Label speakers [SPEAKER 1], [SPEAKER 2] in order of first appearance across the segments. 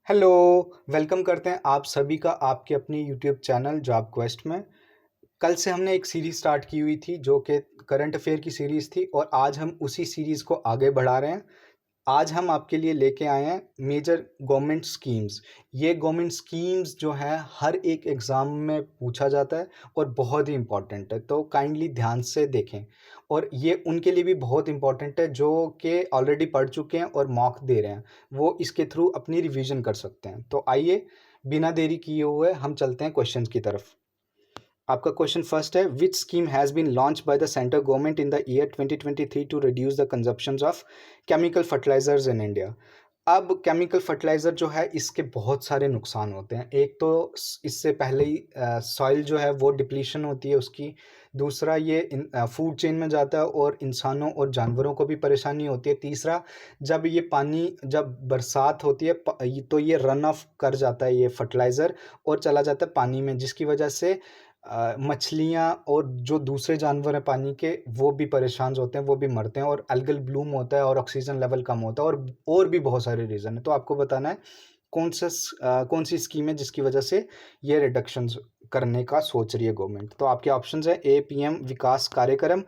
[SPEAKER 1] Hello, welcome करते हैं आप सभी का आपके अपनी यूट्यूब चैनल जॉब क्वेस्ट में। कल से हमने एक सीरीज़ स्टार्ट की हुई थी जो कि करंट अफेयर की सीरीज़ थी और आज हम उसी सीरीज़ को आगे बढ़ा रहे हैं। आज हम आपके लिए लेके आए हैं मेजर गवर्नमेंट स्कीम्स। ये गवर्नमेंट स्कीम्स जो है हर एक एग्ज़ाम में पूछा जाता है और बहुत ही इम्पोर्टेंट है, तो काइंडली ध्यान से देखें। और ये उनके लिए भी बहुत इम्पोर्टेंट है जो कि ऑलरेडी पढ़ चुके हैं और मॉक दे रहे हैं, वो इसके थ्रू अपनी रिवीजन कर सकते हैं। तो आइए बिना देरी किए हुए हम चलते हैं क्वेश्चंस की तरफ। आपका क्वेश्चन फर्स्ट है, which scheme has been launch by the central government in the year 2023 to reduce the consumption of chemical fertilisers in India. अब केमिकल फर्टिलाइज़र जो है इसके बहुत सारे नुकसान होते हैं। एक तो इससे पहले ही सॉइल जो है वो डिप्लीशन होती है उसकी। दूसरा ये फूड चेन में जाता है और इंसानों और जानवरों को भी परेशानी होती है। तीसरा, जब ये पानी जब बरसात होती है तो ये रन ऑफ कर जाता है ये फर्टिलाइज़र और चला जाता है पानी में, जिसकी वजह से मछलियाँ और जो दूसरे जानवर हैं पानी के वो भी परेशान होते हैं, वो भी मरते हैं और एल्गल ब्लूम होता है और ऑक्सीजन लेवल कम होता है और भी बहुत सारे रीज़न है। तो आपको बताना है कौन सी स्कीम है जिसकी वजह से ये रिडक्शंस करने का सोच रही है गवर्नमेंट। तो आपके ऑप्शंस है, ए पीएम विकास कार्यक्रम,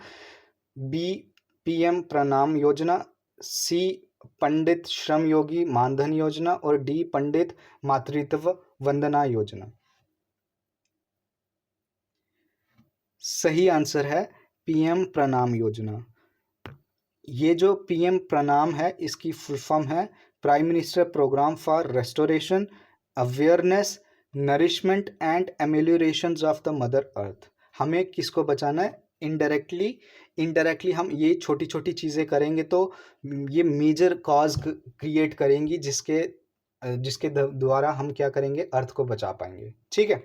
[SPEAKER 1] बी पीएम प्रणाम योजना, सी पंडित श्रम योगी मानधन योजना और डी पंडित मातृत्व वंदना योजना। सही आंसर है पीएम प्रणाम योजना। ये जो पीएम प्रणाम है इसकी फुल फॉर्म है prime minister programme for restoration, awareness, nourishment and amelioration of the mother earth. हमें किसको बचाना है? इनडायरेक्टली हम ये छोटी छोटी चीज़ें करेंगे तो ये मेजर कॉज क्रिएट करेंगी जिसके द्वारा हम क्या करेंगे, अर्थ को बचा पाएंगे। ठीक है,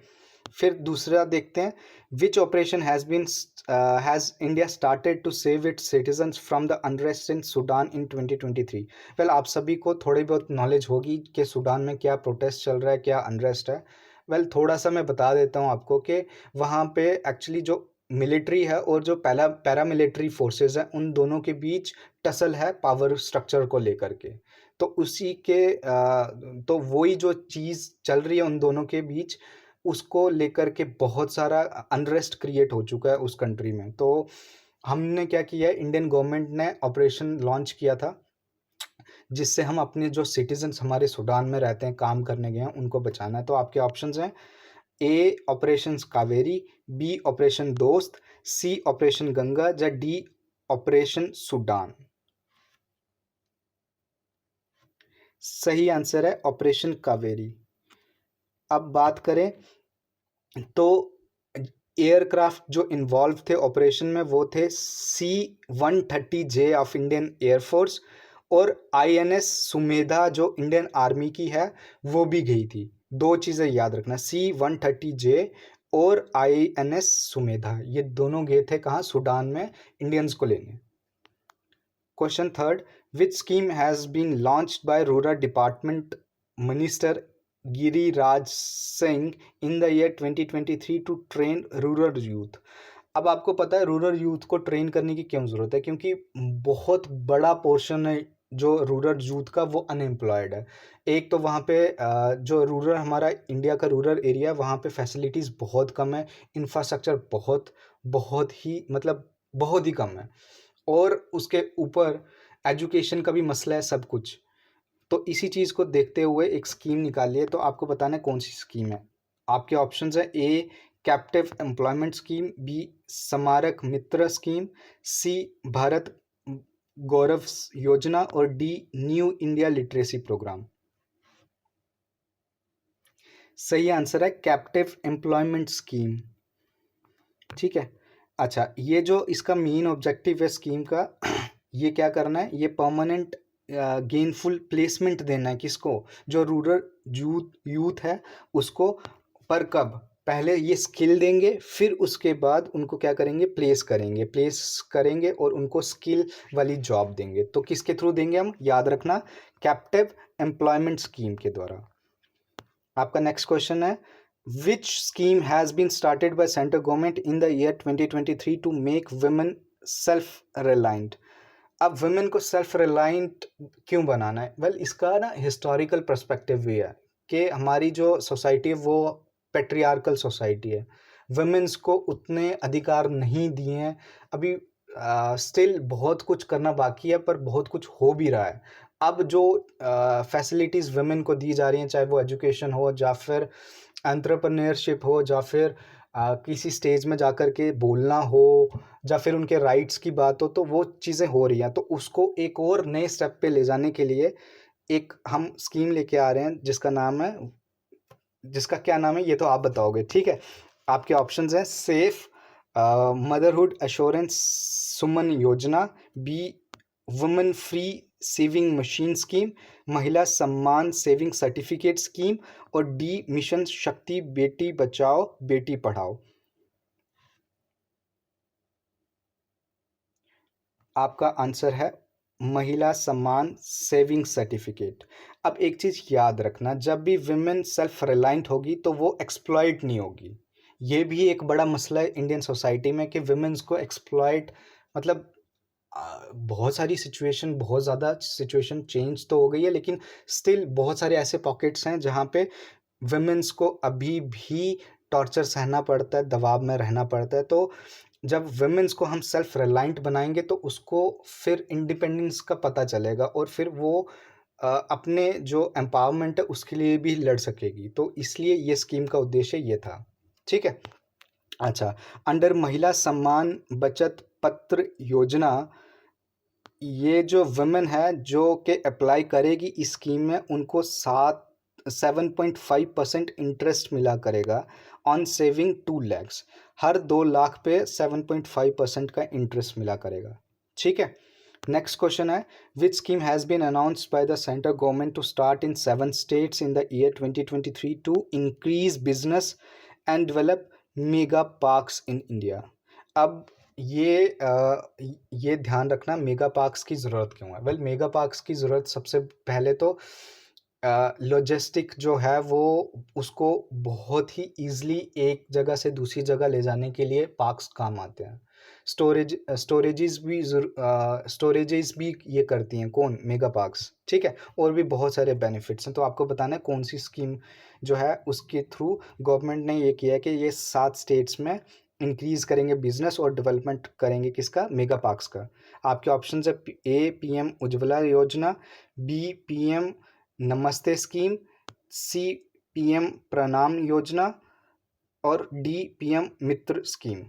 [SPEAKER 1] फिर दूसरा देखते हैं, which operation has India started to save its citizens from the unrest in Sudan in 2023। Well, आप सभी को थोड़ी बहुत नॉलेज होगी कि सूडान में क्या प्रोटेस्ट चल रहा है, क्या अनरेस्ट है। वेल, थोड़ा सा मैं बता देता हूँ आपको कि वहाँ पे एक्चुअली जो मिलिट्री है और जो पैरामिलिट्री फोर्सेस हैं उन दोनों के बीच टसल है पावर स्ट्रक्चर को लेकर के। तो उसी के तो वही जो चीज़ चल रही है उन दोनों के बीच, उसको लेकर के बहुत सारा अनरेस्ट क्रिएट हो चुका है उस कंट्री में। तो हमने क्या किया है, इंडियन गवर्नमेंट ने ऑपरेशन लॉन्च किया था जिससे हम अपने जो सिटीजन्स हमारे सूडान में रहते हैं, काम करने गए हैं, उनको बचाना है। तो आपके ऑप्शंस हैं, ए ऑपरेशन कावेरी, बी ऑपरेशन दोस्त, सी ऑपरेशन गंगा या डी ऑपरेशन सूडान। सही आंसर है ऑपरेशन कावेरी। अब बात करें तो एयरक्राफ्ट जो इन्वॉल्व थे ऑपरेशन में वो थे C-130J ऑफ इंडियन एयरफोर्स और INS सुमेधा जो इंडियन आर्मी की है वो भी गई थी। दो चीज़ें याद रखना, C-130J और INS सुमेधा, ये दोनों गए थे कहाँ? सूडान में इंडियंस को लेने। Question third, which scheme has been launched by rural department minister Giriraj Singh in the year 2023 to train rural youth. अब आपको पता है रूरल यूथ को ट्रेन करने की क्यों ज़रूरत है, क्योंकि बहुत बड़ा पोर्शन है जो रूरल यूथ का वो अनएम्प्लॉयड है। एक तो वहाँ पे जो रूरल हमारा इंडिया का रूरल एरिया है वहाँ पे फैसिलिटीज़ बहुत कम है, इंफ्रास्ट्रक्चर बहुत बहुत ही मतलब बहुत ही कम है और उसके ऊपर एजुकेशन का भी मसला है, सब कुछ। तो इसी चीज़ को देखते हुए एक स्कीम निकाली है, तो आपको बताना है कौन सी स्कीम है। आपके ऑप्शंस है, A captive employment scheme, B Smarak Mitra scheme, C Bharat Gaurav Yojana और D new India literacy programme. सही आंसर है कैप्टिव एम्प्लॉयमेंट स्कीम। ठीक है, अच्छा, ये जो इसका मेन ऑब्जेक्टिव है स्कीम का ये क्या करना है, ये परमानेंट गेनफुल प्लेसमेंट देना है किसको? जो रूरल यूथ है उसको। पर कब? पहले ये स्किल देंगे, फिर उसके बाद उनको क्या करेंगे, प्लेस करेंगे और उनको स्किल वाली जॉब देंगे। तो किसके थ्रू देंगे हम? याद रखना, कैप्टिव एम्प्लॉयमेंट स्कीम के द्वारा। आपका नेक्स्ट क्वेश्चन है, which scheme has been started by central government in the year 2023 to make women self reliant. अब वुमेन को सेल्फ रिलायंट क्यों बनाना है? वेल, इसका ना हिस्टोरिकल पर्सपेक्टिव भी है कि हमारी जो सोसाइटी है वो पेट्रियार्कल सोसाइटी है। वुमेन्स को उतने अधिकार नहीं दिए हैं अभी। स्टिल बहुत कुछ करना बाकी है, पर बहुत कुछ हो भी रहा है। अब जो फैसिलिटीज़ वुमेन को दी जा रही हैं, चाहे वो एजुकेशन हो या फिर एंटरप्रेन्योरशिप हो या फिर किसी स्टेज में जाकर के बोलना हो या फिर उनके राइट्स की बात हो, तो वो चीज़ें हो रही हैं। तो उसको एक और नए स्टेप पे ले जाने के लिए एक हम स्कीम लेके आ रहे हैं जिसका क्या नाम है ये तो आप बताओगे, ठीक है? आपके ऑप्शंस हैं safe motherhood assurance Suman Yojana, B women free sewing machine scheme, Mahila Samman saving certificate scheme, और डी मिशन शक्ति बेटी बचाओ बेटी पढ़ाओ। आपका आंसर है महिला सम्मान सेविंग सर्टिफिकेट। अब एक चीज़ याद रखना, जब भी विमेन सेल्फ रिलायंट होगी तो वो एक्सप्लॉइट नहीं होगी। ये भी एक बड़ा मसला है इंडियन सोसाइटी में कि विमेन्स को एक्सप्लॉइट, मतलब बहुत ज़्यादा सिचुएशन चेंज तो हो गई है, लेकिन स्टिल बहुत सारे ऐसे पॉकेट्स हैं जहाँ पे विमेन्स को अभी भी टॉर्चर सहना पड़ता है, दबाव में रहना पड़ता है। तो जब वुमेन्स को हम सेल्फ रिलायंट बनाएंगे तो उसको फिर इंडिपेंडेंस का पता चलेगा और फिर वो अपने जो एम्पावरमेंट है उसके लिए भी लड़ सकेगी। तो इसलिए ये स्कीम का उद्देश्य ये था, ठीक है? अच्छा, अंडर महिला सम्मान बचत पत्र योजना, ये जो वुमेन है जो कि अप्लाई करेगी इस स्कीम में, उनको 7.5% इंटरेस्ट मिला करेगा ऑन सेविंग 2 लैक्स। हर 2 लाख पे 7.5% का इंटरेस्ट मिला करेगा, ठीक है? नेक्स्ट क्वेश्चन है which scheme has been announced by the central government to start in 7 states in the year 2023 to increase business and develop mega parks in India. अब ये ध्यान रखना, मेगा पार्क्स की ज़रूरत क्यों है? वेल, मेगा पार्क्स की ज़रूरत सबसे पहले तो लॉजिस्टिक जो है वो उसको बहुत ही ईज़िली एक जगह से दूसरी जगह ले जाने के लिए पार्क्स काम आते हैं। स्टोरेजेस भी ये करती हैं कौन? मेगा पार्क्स, ठीक है? और भी बहुत सारे बेनिफिट्स हैं। तो आपको बताना है कौन सी स्कीम जो है उसके थ्रू गवर्नमेंट ने ये किया है कि ये 7 स्टेट्स में इंक्रीज करेंगे बिजनेस और डेवलपमेंट करेंगे किसका? मेगा पार्क्स का। आपके ऑप्शन है ए PM Ujjwala Yojana, B PM Namaste scheme, C PM Pranam Yojana, और डी पीएम मित्र स्कीम।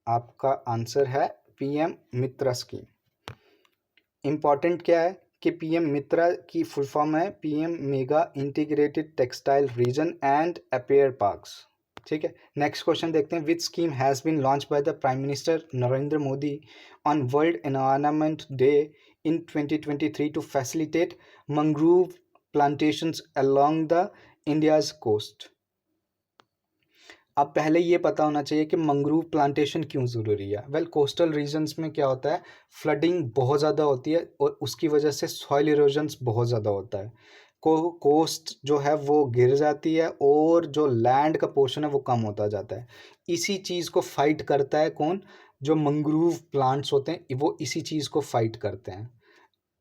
[SPEAKER 1] आपका आंसर है पीएम मित्रा स्कीम। इंपॉर्टेंट क्या है कि पीएम मित्रा की फुल फॉर्म है PM mega integrated textile region and apparel parks, ठीक है? नेक्स्ट क्वेश्चन देखते हैं which scheme has been launch by the prime minister Narendra Modi on world environment day in 2023 to facilitate mangrove plantations along the India's coast. अब पहले ये पता होना चाहिए कि मैंग्रोव प्लांटेशन क्यों ज़रूरी है। वेल, कोस्टल रीजन्स में क्या होता है, फ्लडिंग बहुत ज़्यादा होती है और उसकी वजह से सॉइल इरोजन्स बहुत ज़्यादा होता है। कोस्ट जो है वो गिर जाती है और जो लैंड का पोर्शन है वो कम होता जाता है। इसी चीज़ को फाइट करता है कौन? जो मैंग्रोव प्लांट्स होते हैं वो इसी चीज़ को फाइट करते हैं।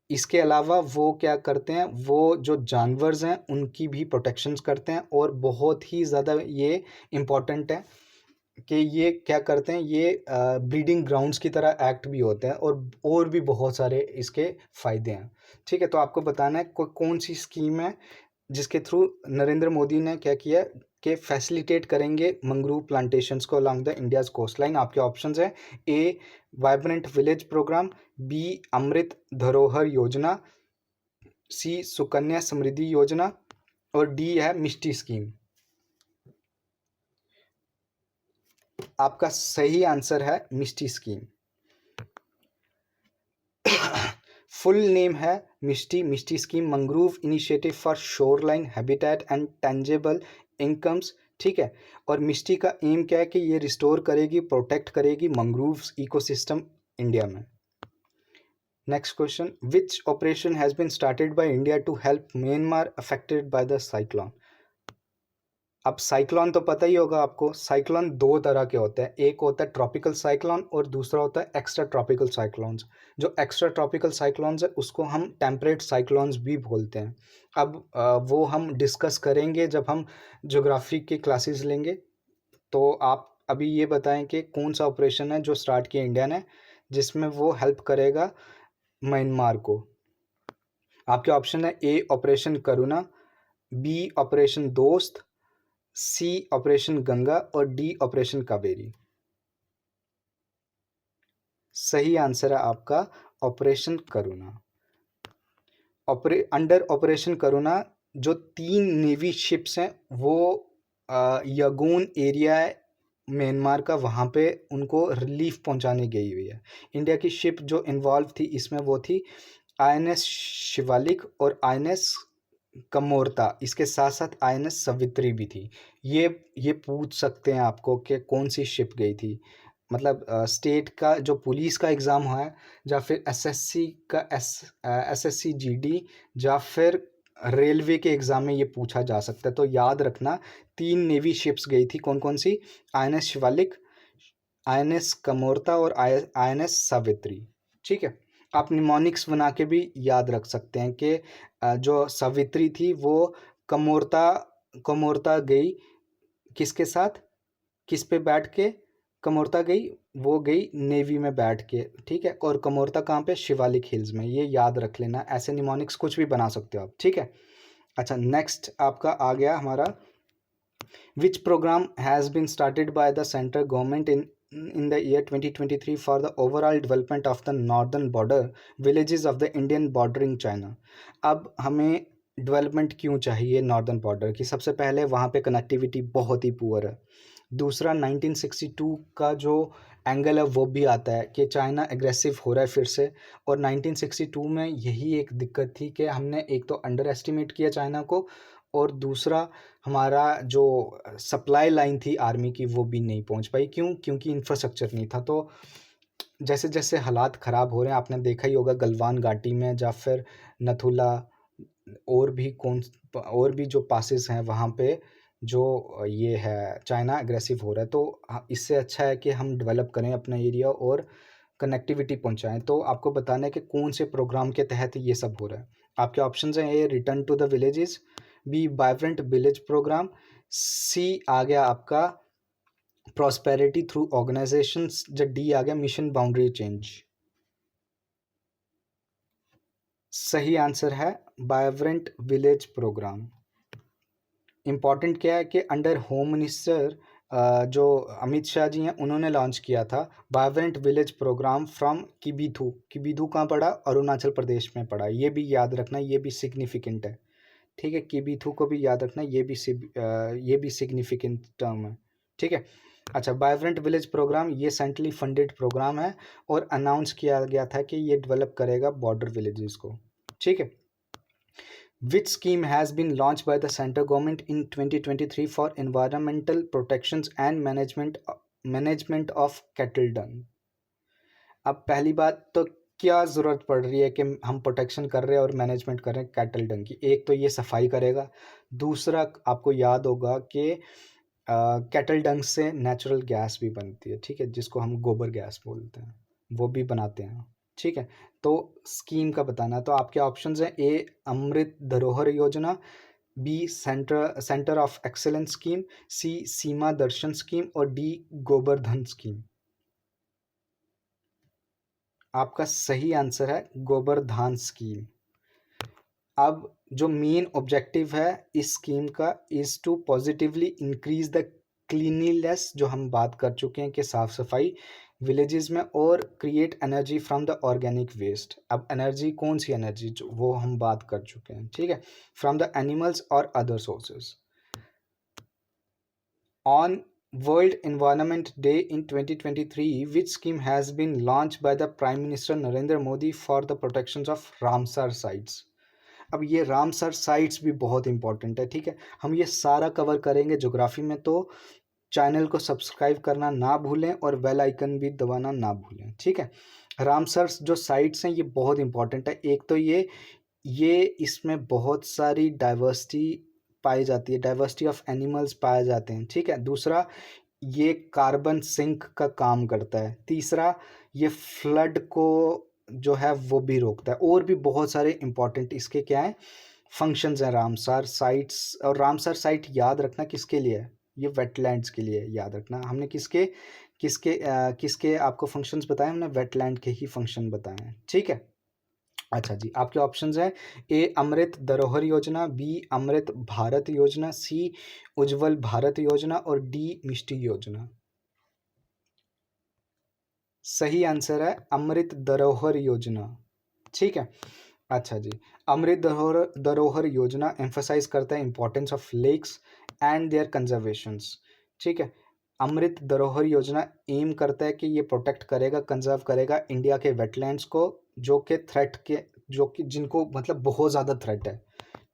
[SPEAKER 1] इसके अलावा वो क्या करते हैं, वो जो जानवर्स हैं उनकी भी प्रोटेक्शंस करते हैं, और बहुत ही ज़्यादा ये इम्पॉर्टेंट है कि ये क्या करते हैं, ये ब्रीडिंग ग्राउंड्स की तरह एक्ट भी होते हैं, और भी बहुत सारे इसके फ़ायदे हैं, ठीक है? तो आपको बताना है कौन सी स्कीम है जिसके थ्रू नरेंद्र मोदी ने क्या किया कि फैसिलिटेट करेंगे मैंग्रोव प्लांटेशंस को along the India's coastline. आपके ऑप्शंस हैं A vibrant village programme, B Amrit Dharohar Yojana, सी सुकन्या समृद्धि योजना, और डी है मिष्टी स्कीम। आपका सही आंसर है मिष्टी स्कीम। फुल नेम है Mishti scheme mangrove initiative for shoreline habitat and tangible incomes, ठीक है? और मिष्टी का एम क्या है कि ये रिस्टोर करेगी, प्रोटेक्ट करेगी मैंग्रोव्स इकोसिस्टम इंडिया में। Next question which operation has been started by India to help Myanmar affected by the cyclone. अब साइक्लोन तो पता ही होगा आपको, साइक्लोन दो तरह के होते हैं, एक होता है ट्रॉपिकल साइक्लोन और दूसरा होता है एक्स्ट्रा ट्रॉपिकल साइक्लोन्स। जो एक्स्ट्रा ट्रॉपिकल साइक्लोन्स है उसको हम टेम्परेट साइक्लोन्स भी बोलते हैं। अब वो हम डिस्कस करेंगे जब हम ज्योग्राफी की क्लासेस लेंगे। तो आप अभी ये बताएं कि कौन सा ऑपरेशन है जो स्टार्ट किया इंडिया ने जिसमें वो हेल्प करेगा म्यांमार को। आपके ऑप्शन है ए ऑपरेशन करुणा, बी ऑपरेशन दोस्त, सी ऑपरेशन गंगा और डी ऑपरेशन कावेरी। सही आंसर है आपका ऑपरेशन करुणा। अंडर ऑपरेशन करुणा जो 3 नेवी शिप्स हैं वो यगून एरिया है म्यांमार का, वहाँ पे उनको रिलीफ पहुँचाने गई हुई है। इंडिया की शिप जो इन्वॉल्व थी इसमें वो थी INS शिवालिक और INS कमोरता, इसके साथ साथ INS सवित्री भी थी। ये पूछ सकते हैं आपको कि कौन सी शिप गई थी, मतलब स्टेट का जो पुलिस का एग्ज़ाम है या फिर SSC का SSC GD या फिर रेलवे के एग्ज़ाम में ये पूछा जा सकता है। तो याद रखना 3 नेवी शिप्स गई थी, कौन कौन सी, INS शिवालिक, INS कमोरता और INS सावित्री। ठीक है, आप निमोनिक्स बना के भी याद रख सकते हैं कि जो सावित्री थी वो कमोरता कमोरता गई किसके साथ, किस पे बैठ के कमोरता गई, वो गई नेवी में बैठ के। ठीक है, और कमोरता कहाँ पे, शिवालिक हिल्स में। ये याद रख लेना, ऐसे निमोनिक्स कुछ भी बना सकते हो आप। ठीक है, अच्छा नेक्स्ट आपका आ गया हमारा, which programme has been started by the central government in the year 2023 for the overall development of the northern border villages of the Indian bordering China। अब हमें डेवलपमेंट क्यों चाहिए नॉर्दर्न बॉर्डर की? सबसे पहले वहाँ पे कनेक्टिविटी बहुत ही पुअर है। दूसरा 1962 का जो एंगल है वो भी आता है कि चाइना एग्रेसिव हो रहा है फिर से, और 1962 में यही एक दिक्कत थी कि हमने एक तो अंडर एस्टिमेट किया चाइना को, और दूसरा हमारा जो सप्लाई लाइन थी आर्मी की वो भी नहीं पहुंच पाई। क्यों? क्योंकि इंफ्रास्ट्रक्चर नहीं था। तो जैसे जैसे हालात ख़राब हो रहे हैं, आपने देखा ही होगा गलवान घाटी में या फिर नथुला, और भी जो पासेस हैं वहाँ पे जो ये है चाइना एग्रेसिव हो रहा है। तो इससे अच्छा है कि हम डेवलप करें अपना एरिया और कनेक्टिविटी पहुँचाएँ। तो आपको बताना है कि कौन से प्रोग्राम के तहत ये सब हो रहा है। आपके ऑप्शंस हैं, A return to the villages, B vibrant village programme, C आ गया आपका प्रॉस्पेरिटी थ्रू ऑर्गेनाइजेशंस, या डी आ गया मिशन बाउंड्री चेंज। सही आंसर है वाइब्रेंट विलेज प्रोग्राम। इम्पॉर्टेंट क्या है कि अंडर होम मिनिस्टर जो अमित शाह जी हैं उन्होंने लॉन्च किया था वाइब्रेंट विलेज प्रोग्राम फ्रॉम किबीथू। किबीथू कहाँ पड़ा? अरुणाचल प्रदेश में पड़ा। ये भी याद रखना, ये भी सिग्निफिकेंट है। ठीक है, किबीथू को भी याद रखना, ये भी सिग्निफिकेंट टर्म है। ठीक है, अच्छा वाइब्रेंट विलेज प्रोग्राम ये सेंट्रली फंडेड प्रोग्राम है और अनाउंस किया गया था कि ये डेवलप करेगा बॉर्डर विलेजेस को। ठीक है, Which scheme has been launched by the central government in 2023 for environmental protections and management of cattle dung? अब पहली बात तो क्या ज़रूरत पड़ रही है कि हम प्रोटेक्शन कर रहे हैं और मैनेजमेंट कर रहे हैं कैटल डंग की? एक तो ये सफाई करेगा, दूसरा आपको याद होगा कि कैटल डंग से नेचुरल गैस भी बनती है। ठीक है, जिसको हम गोबर गैस बोलते हैं, वो भी बनाते हैं। ठीक है, तो स्कीम का बताना, तो आपके ऑप्शंस हैं, ए Amrit Dharohar Yojana, B centre of excellence scheme, C Seema Darshan scheme और डी गोबर्धन स्कीम। आपका सही आंसर है गोबर्धन स्कीम। अब जो मेन ऑब्जेक्टिव है इस स्कीम का is to positively increase the cleanliness, जो हम बात कर चुके हैं कि साफ़ सफाई विलेजेस में, और create energy from the organic waste. अब एनर्जी कौन सी एनर्जी, जो वो हम बात कर चुके हैं। ठीक है, फ्रॉम द एनिमल्स और other sources. On World Environment Day in 2023, which scheme has been launched by the Prime Minister Narendra Modi for the protections of Ramsar sites? अब ये रामसर साइट्स भी बहुत इंपॉर्टेंट है। ठीक है, हम ये सारा कवर करेंगे ज्योग्राफी में, तो चैनल को सब्सक्राइब करना ना भूलें और बेल आइकन भी दबाना ना भूलें। ठीक है, रामसर जो साइट्स हैं ये बहुत इंपॉर्टेंट है। एक तो ये इसमें बहुत सारी डाइवर्सिटी पाई जाती है, डाइवर्सिटी ऑफ एनिमल्स पाए जाते हैं, ठीक है। दूसरा, ये कार्बन सिंक का काम करता है। तीसरा, ये फ्लड को जो है वो भी रोकता है। और भी बहुत सारे इंपॉर्टेंट इसके क्या है, फंक्शंस हैं रामसर साइट्स। और रामसर साइट याद रखना किसके लिए है, ये वेटलैंड्स के लिए याद रखना। हमने किसके किसके किसके आपको फंक्शंस बताए, हमने वेटलैंड के ही फंक्शन बताए हैं, ठीक है। अच्छा जी, आपके ऑप्शंस हैं, ए अमृत धरोहर योजना, बी अमृत भारत योजना, सी उज्जवल भारत योजना और डी मिष्टी योजना। सही आंसर है अमृत धरोहर योजना, ठीक है। अच्छा जी, अमृत धरोहर धरोहर योजना एम्फसाइज करता है importance of lakes and their conservations, ठीक है। अमृत धरोहर योजना एम करता है कि ये प्रोटेक्ट करेगा, कंजर्व करेगा इंडिया के वेटलैंड्स को, जो कि थ्रेट के, जो कि जिनको मतलब बहुत ज़्यादा थ्रेट है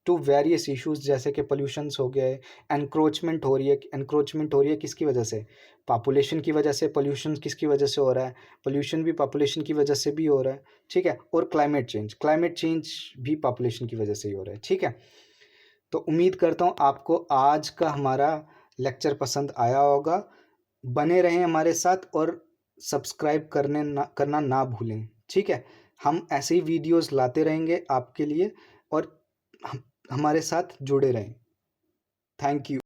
[SPEAKER 1] टू वेरियस इश्यूज, जैसे कि पोल्यूशंस हो गए, एनक्रोचमेंट हो रही है। एनक्रोचमेंट हो रही है किसकी वजह से, पॉपुलेशन की वजह से। पोल्यूशन किसकी वजह से हो रहा है, पोल्यूशन भी पॉपुलेशन की वजह से भी हो रहा है, ठीक है। और क्लाइमेट चेंज भी पॉपुलेशन की वजह से ही हो रहा है, ठीक है। तो उम्मीद करता हूँ आपको आज का हमारा लेक्चर पसंद आया होगा। बने रहें हमारे साथ और सब्सक्राइब करना ना भूलें, ठीक है। हम ऐसे ही वीडियोस लाते रहेंगे आपके लिए, और हमारे साथ जुड़े रहें। Thank you.